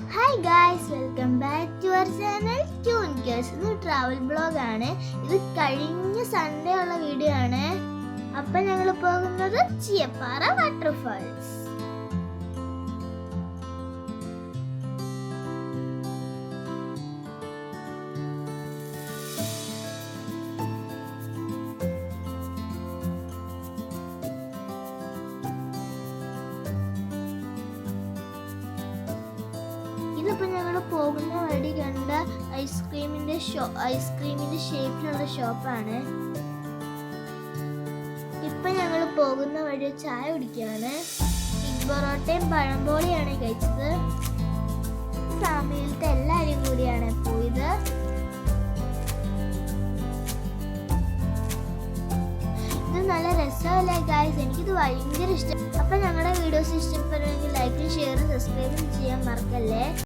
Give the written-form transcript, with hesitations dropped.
Hi guys, welcome back to our channel tune gears. ഇത് travel vlog ആണ്. ഇത് കഴിഞ്ഞ സൺഡേ ഉള്ള വീഡിയോ ആണ്. അപ്പം ഞങ്ങൾ പോകുന്നത് ചിയപ്പാറ വാട്ടർഫാൾസ്. ഇതിപ്പോൾ ഞങ്ങൾ പോകുന്ന വഴി കണ്ട ഐസ്ക്രീമിന്റെ ഷേപ്പിലുള്ള ഷോപ്പാണ്. ഇപ്പം ഞങ്ങൾ പോകുന്ന വഴി ചായ കുടിക്കുകയാണ്. എഗ് പൊറോട്ടയും പഴംപോളിയാണ് കഴിച്ചത്. ഫാമിലിയിലത്തെ എല്ലാവരും കൂടിയാണ് പോയത്. ഇത് നല്ല രസമല്ലേ ഗായ്സ്, എനിക്കിത് ഭയങ്കര ഇഷ്ടം. അപ്പം ഞങ്ങളുടെ വീഡിയോസ് ഇഷ്ടപ്പെടുമെങ്കിൽ ലൈക്കും ഷെയറും സബ്സ്ക്രൈബും ചെയ്യാൻ മറക്കല്ലേ.